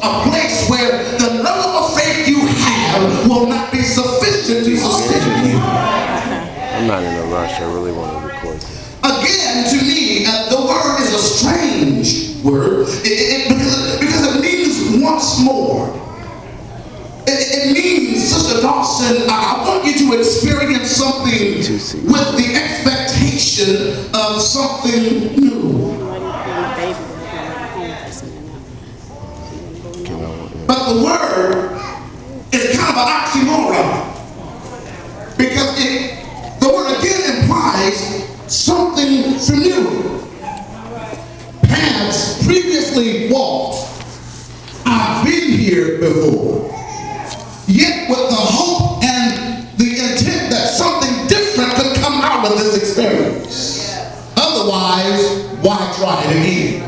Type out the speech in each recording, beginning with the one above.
a place where the level of faith you have will not be sufficient to sustain you. I'm not in a rush. I really want to record this. Again, to me, the word is a strange word because it means once more. It means, Sister Dawson, I want you to experience something with the expectation of something new. But the word is kind of an oxymoron because the word again implies something familiar. Paths previously walked. I've been here before. Yet with the hope and the intent that something different could come out of this experience. Otherwise, why try it again?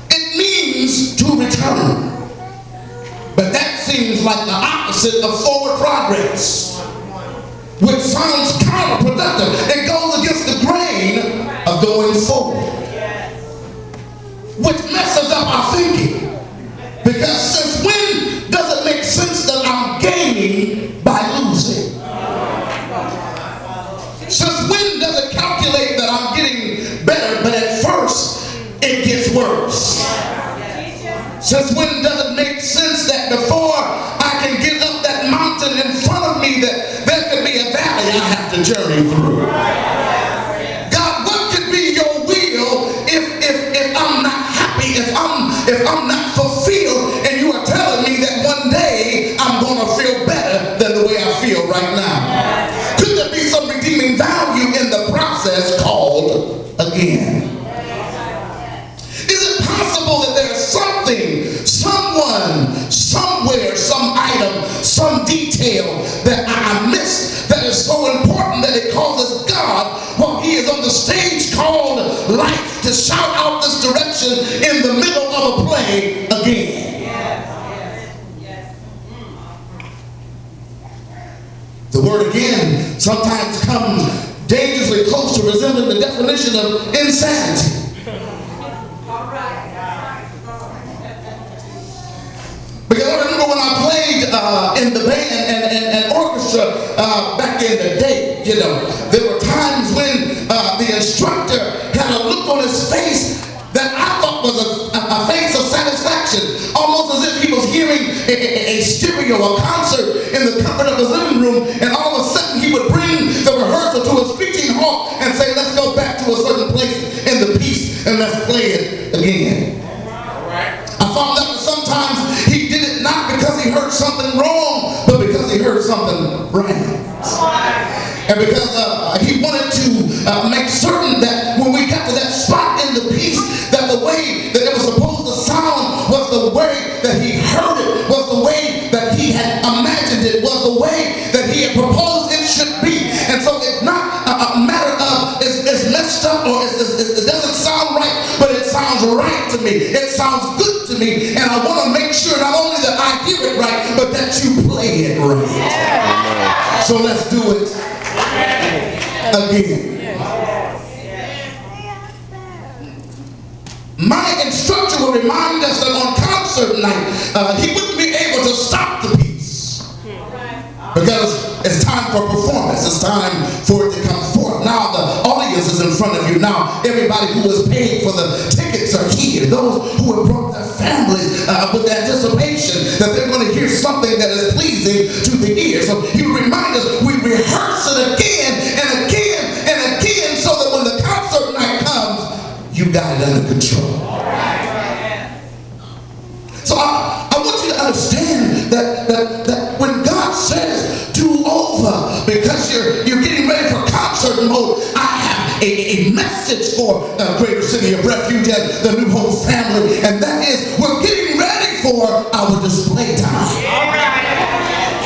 It means to return. But that seems like the opposite of forward progress, which sounds counterproductive. It goes against the grain of going forward, which messes up our thinking. Because since when does it make sense that I'm gaining by losing? Since when does it calculate that I'm getting better, but at first it gets worse? Since when does it make sense that before I can get up that mountain in front of me that there could be a valley I have to journey through? God, what could be your will if I'm not happy, if I'm not fulfilled, and you are telling me that one day I'm going to feel better than the way I feel right now? Could there be some redeeming value in the process called again? Is it possible that there's something, someone, somewhere, some item, some detail that I missed that is so important that it causes God, while he is on the stage called life, to shout out this direction in the middle of a play again? The word again sometimes comes dangerously close to resembling the definition of insanity. Because I remember when I played in the band and orchestra back in the day, you know, there were times when the instructor had a look on his face that I thought was a face of satisfaction, almost as if he was hearing a stereo, a concert in the comfort of his living room, and all of a sudden he would bring the rehearsal to a screeching halt and say, let's go back to a certain place in the piece and let's play it again. I found out that sometimes he did it not because he heard something wrong, but because he heard something right. And because he wanted to make certain that when we got to that spot in the piece, that the way that it was supposed to sound was the way that he heard it, was the way that he had imagined it, was the way that he had proposed it should be. And so it's not a matter of it's messed up or it doesn't sound right, but it sounds right to me. It sounds good to me, and I want to make sure not only that I hear it right, but that you play it right. Yeah. So let's do it again. My instructor will remind us that on concert night, he wouldn't be able to stop the piece because it's time for performance. It's time for it to come forth. Now the audience is in front of you. Now everybody who was paid for the tickets are here. Those who have brought their families with anticipation that they're going to hear something that is pleasing to the ear. So he would remind us, we rehearse it again and again and again so that when the concert night comes, you got it under control. So I want you to understand that when God says do over because you're getting ready for concert mode, I have a message for Greater City of Refuge and the New Hope family, and that is we're getting ready for our display time.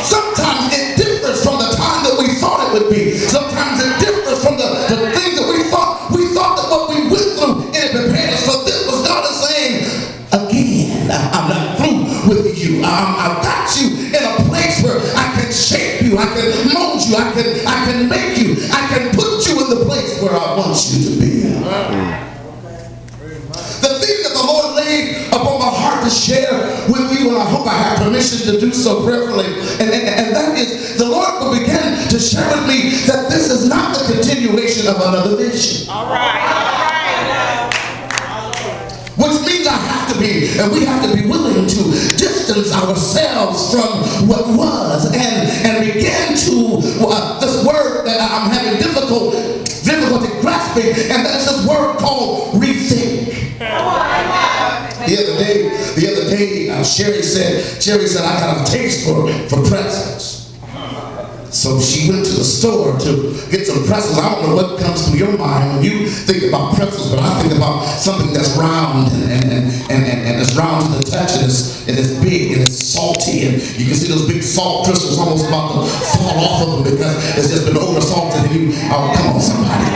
Sometimes it differs from the time that we thought it would be. Sometimes it differs from the things that we thought that what we went through, and it prepared us for this. But God is saying, again, I'm not through with you. I've got you in a place where I can shape you, I can mold you, I can make you, I can put you in the place where I want you to be. The thing that the Lord laid upon my heart like to share with you, and I hope I have permission to do so prayerfully. And that is, the Lord will begin to share with me that this is not the continuation of another vision. All right. Which means I have to be, and we have to be willing to distance ourselves from what was and begin to, this word that I'm having difficulty grasping, and that's this word called rethink. The other day, Sherry said, I got a taste for pretzels. So she went to the store to get some pretzels. I don't know what comes through your mind when you think about pretzels, but I think about something that's round and it's round to the touch, and it's big and it's salty, and you can see those big salt crystals almost about to fall off of them because it's just been over salted. And you, oh come on somebody,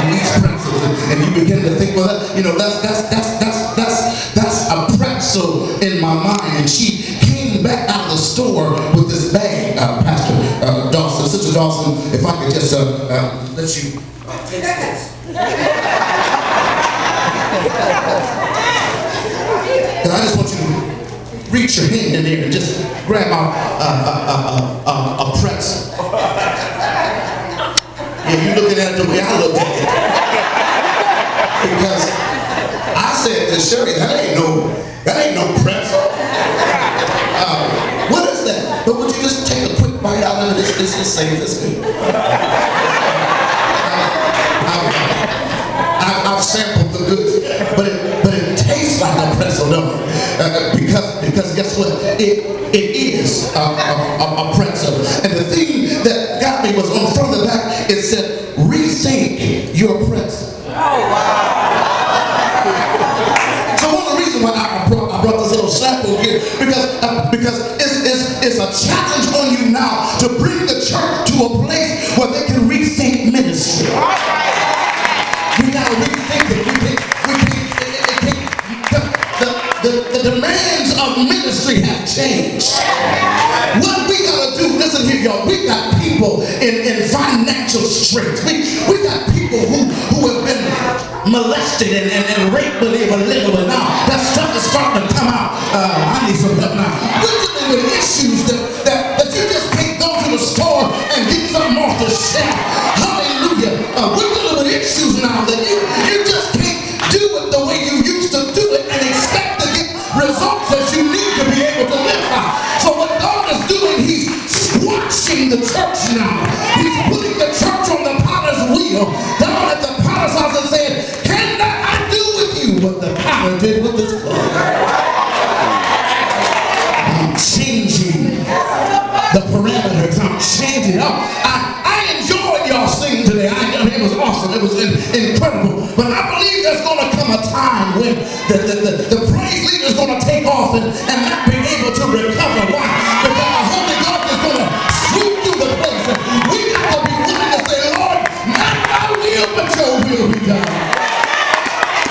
you eat pretzels and you begin to think, well, that's a pretzel in my mind. And she came back out of the store with this bag, Pastor Dawson, Sister Dawson, if I could just let you take this. And I just want you to reach your hand in there and just grab a pretzel. Yeah, you looking at it the way I look at it. Because I said to Sherry, that ain't no pretzel. What is that? But would you just take a quick bite out of it? This is safe, this thing. I've sampled the goods, but it tastes like a pretzel, don't it? Because guess what? It is a pretzel. And the thing that got me was on the front of the back. It said, "Rethink your pretzel." Oh wow! So one of the reasons why I brought this little sample here because it's a challenge on you now to bring the church to a place where they can rethink ministry. We gotta rethink it. The demands of ministry have changed. What we gotta do, listen here, y'all. We got people in financial straits. We got people who have been molested and raped when they were little, and now that stuff is starting to come out. I need some help now. We're dealing with issues that you just can't go to the store and get something off the shelf. Hallelujah. We're dealing with issues now that you just can't do it the way you used to do it and expect to get results that you need to be able to live by. So what God is doing, He's squashing the church now. He's putting the church on the potter's wheel, down at the potter's house, and saying, "Cannot I do with you what the potter did with this cloth?" I'm changing the parameters. I'm changing up. I enjoyed y'all singing today. It was awesome. It was incredible. But I believe there's going to come a time when the praise leader is going to take off and